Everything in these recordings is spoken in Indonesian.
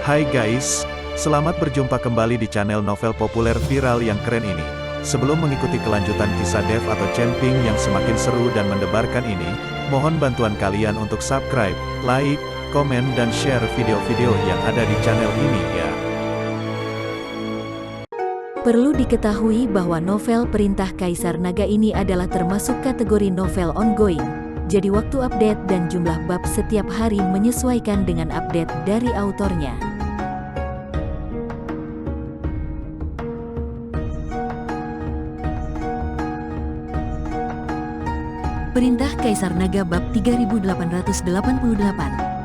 Hai guys, selamat berjumpa kembali di channel novel populer viral yang keren ini. Sebelum mengikuti kelanjutan kisah Dev atau Cenping yang semakin seru dan mendebarkan ini, mohon bantuan kalian untuk subscribe, like, komen dan share video-video yang ada di channel ini ya. Perlu diketahui bahwa novel Perintah Kaisar Naga ini adalah termasuk kategori novel ongoing. Jadi waktu update dan jumlah bab setiap hari menyesuaikan dengan update dari autornya. Perintah Kaisar Naga bab 3888,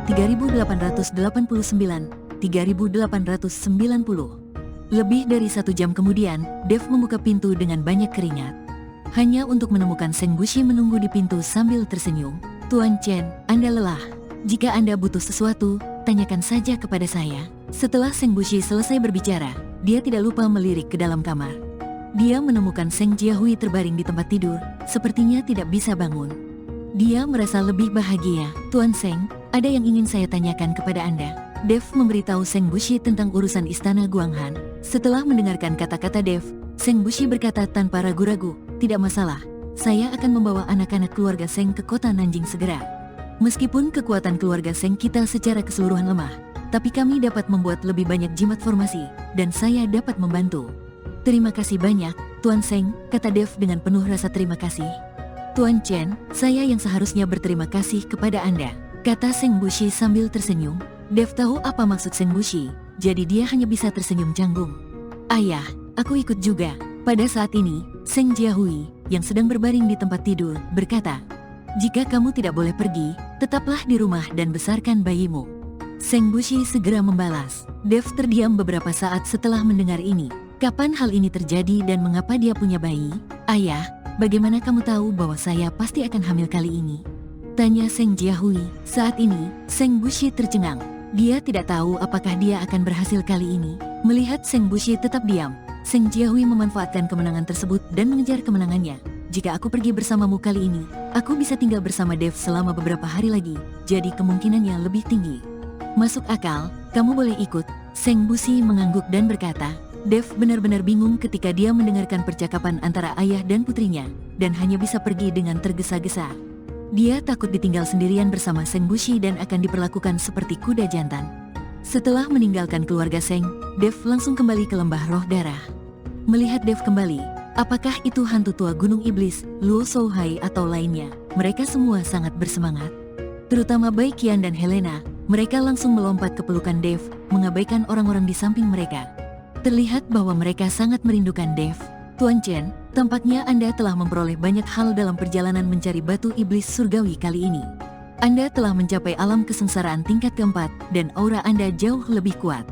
3889, 3890. Lebih dari 1 jam kemudian, Dev membuka pintu dengan banyak keringat. Hanya untuk menemukan Seng Bushi menunggu di pintu sambil tersenyum. Tuan Chen, Anda lelah. Jika Anda butuh sesuatu, tanyakan saja kepada saya. Setelah Seng Bushi selesai berbicara, dia tidak lupa melirik ke dalam kamar. Dia menemukan Seng Jiahui terbaring di tempat tidur, sepertinya tidak bisa bangun. Dia merasa lebih bahagia. Tuan Seng, ada yang ingin saya tanyakan kepada Anda. Dev memberitahu Seng Bushi tentang urusan istana Guanghan. Setelah mendengarkan kata-kata Dev, Seng Bushi berkata tanpa ragu-ragu, tidak masalah, saya akan membawa anak-anak keluarga Seng ke kota Nanjing segera. Meskipun kekuatan keluarga Seng kita secara keseluruhan lemah, tapi kami dapat membuat lebih banyak jimat formasi, dan saya dapat membantu. Terima kasih banyak, Tuan Seng, kata Dev dengan penuh rasa terima kasih. Tuan Chen, saya yang seharusnya berterima kasih kepada Anda, kata Seng Bushi sambil tersenyum. Dev tahu apa maksud Seng Bushi, jadi dia hanya bisa tersenyum canggung. Ayah, aku ikut juga. Pada saat ini, Seng Jiahui, yang sedang berbaring di tempat tidur, berkata, jika kamu tidak boleh pergi, tetaplah di rumah dan besarkan bayimu. Seng Bushi segera membalas. Dev terdiam beberapa saat setelah mendengar ini. Kapan hal ini terjadi dan mengapa dia punya bayi? Ayah, bagaimana kamu tahu bahwa saya pasti akan hamil kali ini? Tanya Seng Jiahui. Saat ini, Seng Bushi tercengang. Dia tidak tahu apakah dia akan berhasil kali ini. Melihat Seng Bushi tetap diam, Seng Jiahui memanfaatkan kemenangan tersebut dan mengejar kemenangannya. Jika aku pergi bersamamu kali ini, aku bisa tinggal bersama Dev selama beberapa hari lagi, jadi kemungkinannya lebih tinggi. Masuk akal, kamu boleh ikut. Seng Bushi mengangguk dan berkata. Dev benar-benar bingung ketika dia mendengarkan percakapan antara ayah dan putrinya, dan hanya bisa pergi dengan tergesa-gesa. Dia takut ditinggal sendirian bersama Seng Bushi dan akan diperlakukan seperti kuda jantan. Setelah meninggalkan keluarga Seng, Dev langsung kembali ke lembah roh darah. Melihat Dev kembali, apakah itu hantu tua gunung iblis, Luo Shouhai atau lainnya, mereka semua sangat bersemangat. Terutama Bai Qian dan Helena, mereka langsung melompat ke pelukan Dev, mengabaikan orang-orang di samping mereka. Terlihat bahwa mereka sangat merindukan Dev. Tuan Chen, tampaknya Anda telah memperoleh banyak hal dalam perjalanan mencari batu iblis surgawi kali ini. Anda telah mencapai alam kesengsaraan tingkat keempat, dan aura Anda jauh lebih kuat.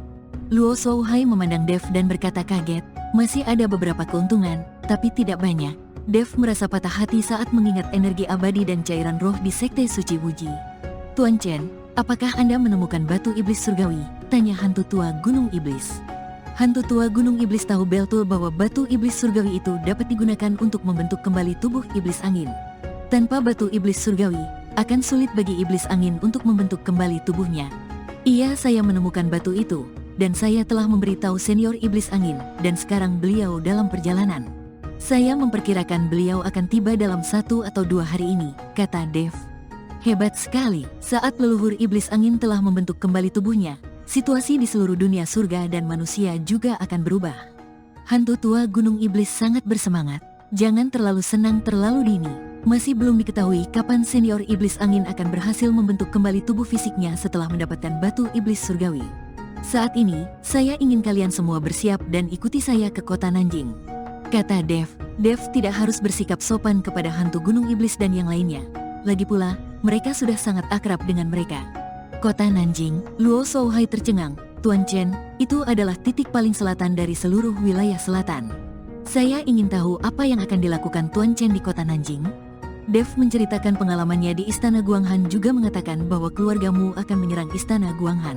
Luo Shouhai memandang Dev dan berkata kaget, masih ada beberapa keuntungan, tapi tidak banyak. Dev merasa patah hati saat mengingat energi abadi dan cairan roh di Sekte Suci Wuji. Tuan Chen, apakah Anda menemukan batu iblis surgawi? Tanya hantu tua gunung iblis. Hantu tua gunung iblis tahu betul bahwa batu iblis surgawi itu dapat digunakan untuk membentuk kembali tubuh iblis angin. Tanpa batu iblis surgawi, akan sulit bagi iblis angin untuk membentuk kembali tubuhnya. Iya, saya menemukan batu itu, dan saya telah memberitahu senior iblis angin, dan sekarang beliau dalam perjalanan. Saya memperkirakan beliau akan tiba dalam 1 atau 2 hari ini, kata Dev. Hebat sekali, saat leluhur iblis angin telah membentuk kembali tubuhnya, situasi di seluruh dunia surga dan manusia juga akan berubah. Hantu tua gunung iblis sangat bersemangat. Jangan terlalu senang terlalu dini. Masih belum diketahui kapan senior iblis angin akan berhasil membentuk kembali tubuh fisiknya setelah mendapatkan batu iblis surgawi. Saat ini, saya ingin kalian semua bersiap dan ikuti saya ke kota Nanjing, kata Dev. Dev tidak harus bersikap sopan kepada hantu gunung iblis dan yang lainnya. Lagi pula, mereka sudah sangat akrab dengan mereka. Kota Nanjing, Luo Shouhai tercengang. Tuan Chen, itu adalah titik paling selatan dari seluruh wilayah selatan. Saya ingin tahu apa yang akan dilakukan Tuan Chen di kota Nanjing. Dev menceritakan pengalamannya di istana Guanghan, juga mengatakan bahwa keluargamu akan menyerang istana Guanghan.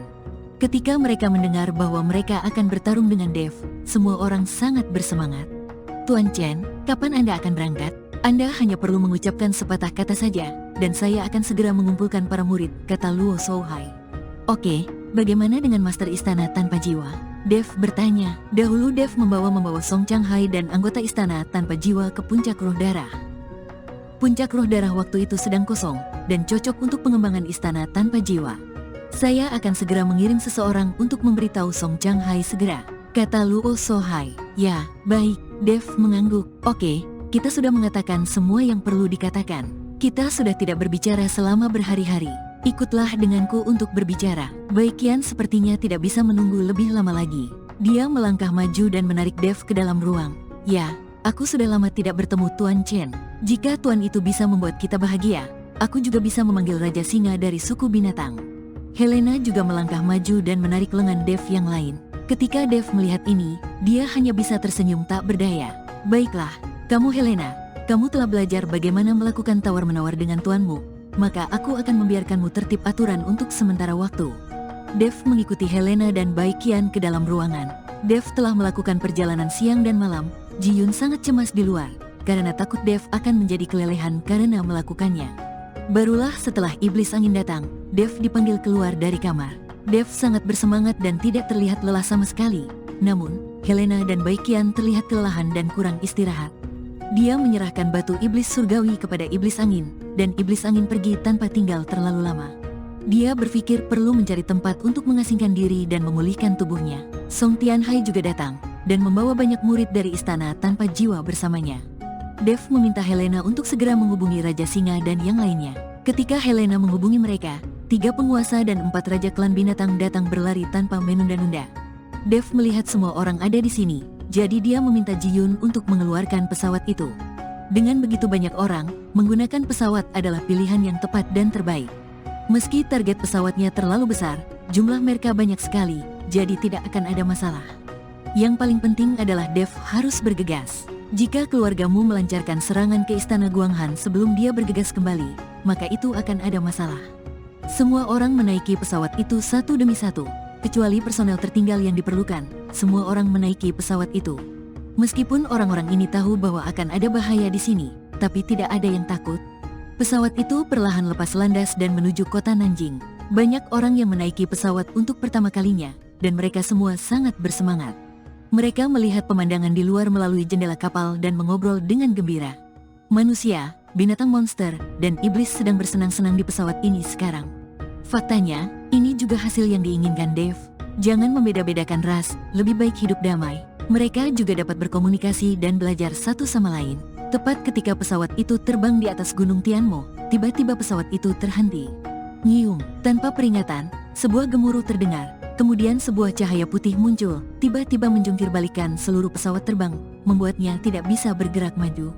Ketika mereka mendengar bahwa mereka akan bertarung dengan Dev, semua orang sangat bersemangat. Tuan Chen, kapan Anda akan berangkat? Anda hanya perlu mengucapkan sepatah kata saja, dan saya akan segera mengumpulkan para murid, kata Luo Shouhai. Oke, Bagaimana dengan Master Istana Tanpa Jiwa? Dev bertanya. Dahulu Dev membawa Song Changhai dan anggota Istana Tanpa Jiwa ke puncak roh darah. Puncak roh darah waktu itu sedang kosong, dan cocok untuk pengembangan Istana Tanpa Jiwa. Saya akan segera mengirim seseorang untuk memberitahu Song Changhai segera, kata Luo Sohai. Ya, baik, Dev mengangguk. Oke, kita sudah mengatakan semua yang perlu dikatakan. Kita sudah tidak berbicara selama berhari-hari. Ikutlah denganku untuk berbicara. Baikian sepertinya tidak bisa menunggu lebih lama lagi. Dia melangkah maju dan menarik Dev ke dalam ruang. Ya, aku sudah lama tidak bertemu Tuan Chen. Jika Tuan itu bisa membuat kita bahagia, aku juga bisa memanggil Raja Singa dari suku binatang. Helena juga melangkah maju dan menarik lengan Dev yang lain. Ketika Dev melihat ini, dia hanya bisa tersenyum tak berdaya. Baiklah, kamu Helena, kamu telah belajar bagaimana melakukan tawar-menawar dengan tuanmu. Maka aku akan membiarkanmu tertib aturan untuk sementara waktu. Dev mengikuti Helena dan Baikian ke dalam ruangan. Dev telah melakukan perjalanan siang dan malam. Ji-yun sangat cemas di luar, karena takut Dev akan menjadi kelelehan karena melakukannya. Barulah setelah iblis angin datang, Dev dipanggil keluar dari kamar. Dev sangat bersemangat dan tidak terlihat lelah sama sekali. Namun, Helena dan Baikian terlihat kelelahan dan kurang istirahat. Dia menyerahkan batu iblis surgawi kepada iblis angin, dan iblis angin pergi tanpa tinggal terlalu lama. Dia berpikir perlu mencari tempat untuk mengasingkan diri dan memulihkan tubuhnya. Song Tianhai juga datang, dan membawa banyak murid dari Istana Tanpa Jiwa bersamanya. Dev meminta Helena untuk segera menghubungi Raja Singa dan yang lainnya. Ketika Helena menghubungi mereka, 3 penguasa dan 4 raja klan binatang datang berlari tanpa menunda-nunda. Dev melihat semua orang ada di sini. Jadi dia meminta Ji-yun untuk mengeluarkan pesawat itu. Dengan begitu banyak orang, menggunakan pesawat adalah pilihan yang tepat dan terbaik. Meski target pesawatnya terlalu besar, jumlah mereka banyak sekali, jadi tidak akan ada masalah. Yang paling penting adalah Dev harus bergegas. Jika keluargamu melancarkan serangan ke Istana Guanghan sebelum dia bergegas kembali, maka itu akan ada masalah. Semua orang menaiki pesawat itu satu demi satu. Kecuali personel tertinggal yang diperlukan, semua orang menaiki pesawat itu. Meskipun orang-orang ini tahu bahwa akan ada bahaya di sini, tapi tidak ada yang takut. Pesawat itu perlahan lepas landas dan menuju kota Nanjing. Banyak orang yang menaiki pesawat untuk pertama kalinya, dan mereka semua sangat bersemangat. Mereka melihat pemandangan di luar melalui jendela kapal dan mengobrol dengan gembira. Manusia, binatang monster, dan iblis sedang bersenang-senang di pesawat ini sekarang. Faktanya, ini juga hasil yang diinginkan Dev. Jangan membeda-bedakan ras, lebih baik hidup damai. Mereka juga dapat berkomunikasi dan belajar satu sama lain. Tepat ketika pesawat itu terbang di atas Gunung Tianmo, tiba-tiba pesawat itu terhenti. Nyium, tanpa peringatan, sebuah gemuruh terdengar. Kemudian sebuah cahaya putih muncul, tiba-tiba menjungkir balikan seluruh pesawat terbang, membuatnya tidak bisa bergerak maju.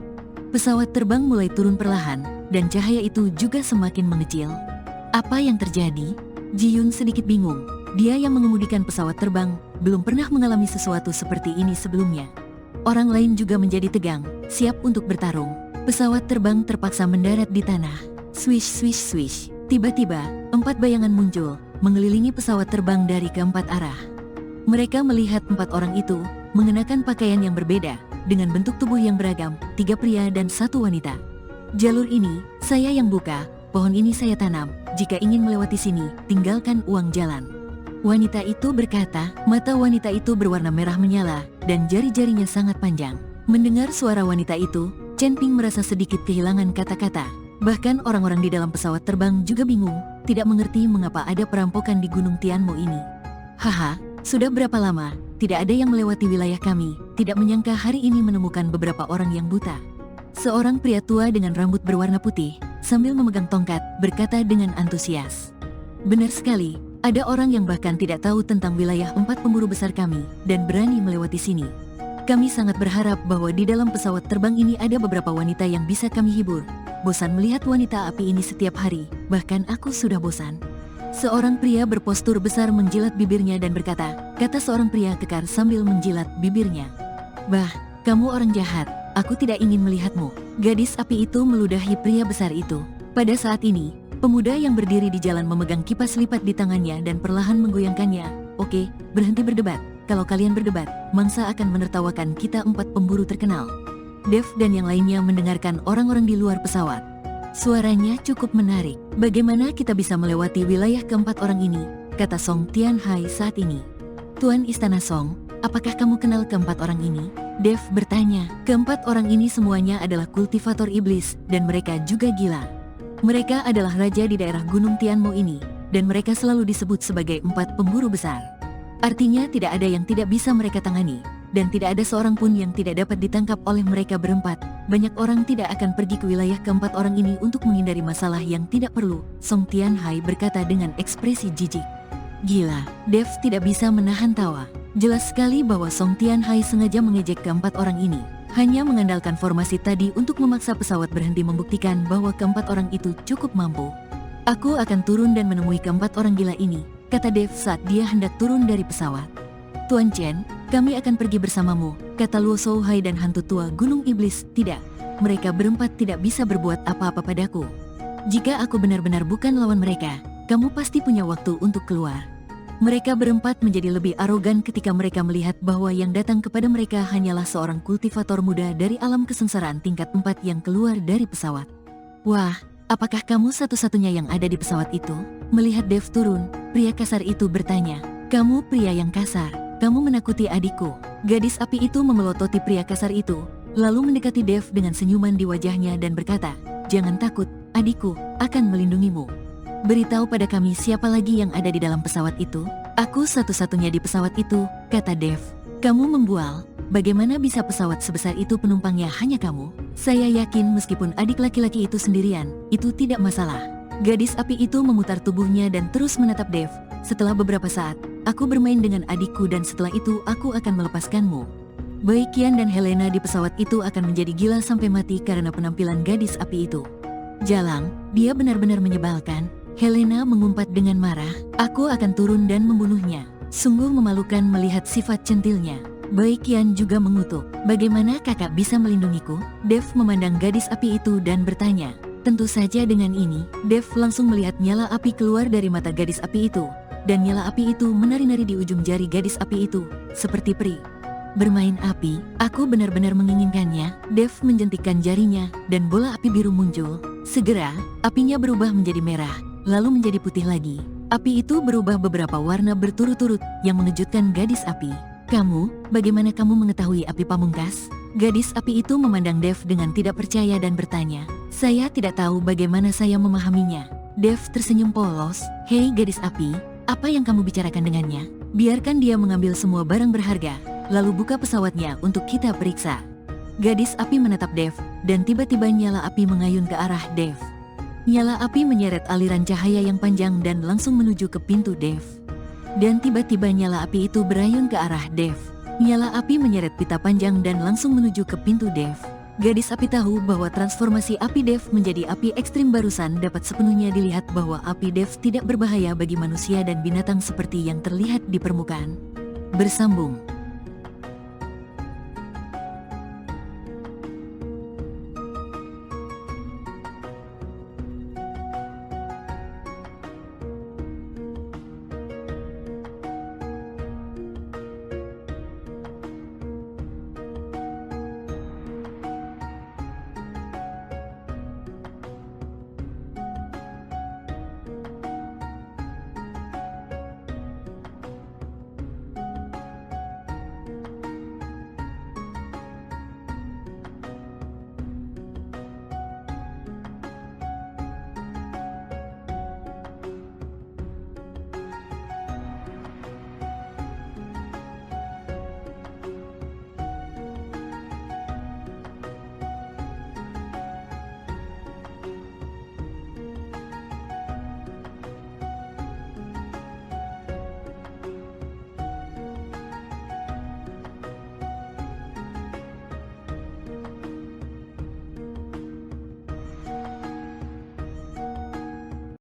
Pesawat terbang mulai turun perlahan, dan cahaya itu juga semakin mengecil. Apa yang terjadi? Ji-yun sedikit bingung. Dia yang mengemudikan pesawat terbang, belum pernah mengalami sesuatu seperti ini sebelumnya. Orang lain juga menjadi tegang, siap untuk bertarung. Pesawat terbang terpaksa mendarat di tanah. Swish, swish, swish. Tiba-tiba, 4 bayangan muncul, mengelilingi pesawat terbang dari keempat arah. Mereka melihat 4 orang itu, mengenakan pakaian yang berbeda, dengan bentuk tubuh yang beragam, 3 pria dan 1 wanita. Jalur ini, saya yang buka. Pohon ini saya tanam, jika ingin melewati sini, tinggalkan uang jalan. Wanita itu berkata, mata wanita itu berwarna merah menyala, dan jari-jarinya sangat panjang. Mendengar suara wanita itu, Chen Ping merasa sedikit kehilangan kata-kata. Bahkan orang-orang di dalam pesawat terbang juga bingung, tidak mengerti mengapa ada perampokan di Gunung Tianmo ini. Haha, sudah berapa lama, tidak ada yang melewati wilayah kami, tidak menyangka hari ini menemukan beberapa orang yang buta. Seorang pria tua dengan rambut berwarna putih, sambil memegang tongkat, berkata dengan antusias. Benar sekali, ada orang yang bahkan tidak tahu tentang wilayah 4 pemburu besar kami, dan berani melewati sini. Kami sangat berharap bahwa di dalam pesawat terbang ini ada beberapa wanita yang bisa kami hibur. Bosan melihat wanita api ini setiap hari, bahkan aku sudah bosan. Seorang pria berpostur besar menjilat bibirnya dan berkata, kata seorang pria kekar sambil menjilat bibirnya. Bah, kamu orang jahat. Aku tidak ingin melihatmu. Gadis api itu meludahi pria besar itu. Pada saat ini, pemuda yang berdiri di jalan memegang kipas lipat di tangannya dan perlahan menggoyangkannya. Oke, berhenti berdebat. Kalau kalian berdebat, mangsa akan menertawakan kita 4 pemburu terkenal. Dev dan yang lainnya mendengarkan orang-orang di luar pesawat. Suaranya cukup menarik. Bagaimana kita bisa melewati wilayah keempat orang ini? kata Song Tianhai saat ini. Tuan Istana Song, apakah kamu kenal keempat orang ini? Dev bertanya. Keempat orang ini semuanya adalah kultivator iblis, dan mereka juga gila. Mereka adalah raja di daerah Gunung Tianmo ini, dan mereka selalu disebut sebagai 4 pemburu besar. Artinya tidak ada yang tidak bisa mereka tangani, dan tidak ada seorang pun yang tidak dapat ditangkap oleh mereka berempat. Banyak orang tidak akan pergi ke wilayah keempat orang ini untuk menghindari masalah yang tidak perlu, Song Tianhai berkata dengan ekspresi jijik. Gila, Dev tidak bisa menahan tawa. Jelas sekali bahwa Song Tianhai sengaja mengejek keempat orang ini, hanya mengandalkan formasi tadi untuk memaksa pesawat berhenti membuktikan bahwa keempat orang itu cukup mampu. Aku akan turun dan menemui keempat orang gila ini, kata Dev saat dia hendak turun dari pesawat. Tuan Chen, kami akan pergi bersamamu, kata Luo Shouhai dan hantu tua Gunung Iblis. Tidak, mereka berempat tidak bisa berbuat apa-apa padaku. Jika aku benar-benar bukan lawan mereka, kamu pasti punya waktu untuk keluar. Mereka berempat menjadi lebih arogan ketika mereka melihat bahwa yang datang kepada mereka hanyalah seorang kultivator muda dari alam kesengsaraan tingkat 4 yang keluar dari pesawat. Wah, apakah kamu satu-satunya yang ada di pesawat itu? Melihat Dev turun, pria kasar itu bertanya. Kamu pria yang kasar, kamu menakuti adikku. Gadis api itu memelototi pria kasar itu, lalu mendekati Dev dengan senyuman di wajahnya dan berkata, jangan takut, adikku akan melindungimu. Beritahu pada kami siapa lagi yang ada di dalam pesawat itu. Aku satu-satunya di pesawat itu, kata Dev. Kamu membual, bagaimana bisa pesawat sebesar itu penumpangnya hanya kamu? Saya yakin meskipun adik laki-laki itu sendirian, itu tidak masalah. Gadis api itu memutar tubuhnya dan terus menatap Dev. Setelah beberapa saat, aku bermain dengan adikku dan setelah itu aku akan melepaskanmu. Baik Qian dan Helena di pesawat itu akan menjadi gila sampai mati karena penampilan gadis api itu. Jalang, dia benar-benar menyebalkan. Helena mengumpat dengan marah, aku akan turun dan membunuhnya. Sungguh memalukan melihat sifat centilnya. Baik Qian juga mengutuk, bagaimana kakak bisa melindungiku? Dev memandang gadis api itu dan bertanya. Tentu saja dengan ini, Dev langsung melihat nyala api keluar dari mata gadis api itu. Dan nyala api itu menari-nari di ujung jari gadis api itu, seperti peri. Bermain api, aku benar-benar menginginkannya. Dev menjentikkan jarinya, dan bola api biru muncul. Segera, apinya berubah menjadi merah, lalu menjadi putih lagi. Api itu berubah beberapa warna berturut-turut, yang mengejutkan gadis api. Kamu, bagaimana kamu mengetahui api pamungkas? Gadis api itu memandang Dev dengan tidak percaya dan bertanya. Saya tidak tahu bagaimana saya memahaminya. Dev tersenyum polos. Hei gadis api, apa yang kamu bicarakan dengannya? Biarkan dia mengambil semua barang berharga, lalu buka pesawatnya untuk kita periksa. Gadis api menatap Dev, dan tiba-tiba nyala api mengayun ke arah Dev. Nyala api menyeret aliran cahaya yang panjang dan langsung menuju ke pintu Dev. Dan tiba-tiba nyala api itu berayun ke arah Dev. Nyala api menyeret pita panjang dan langsung menuju ke pintu Dev. Gadis api tahu bahwa transformasi api Dev menjadi api ekstrim barusan dapat sepenuhnya dilihat bahwa api Dev tidak berbahaya bagi manusia dan binatang seperti yang terlihat di permukaan. Bersambung.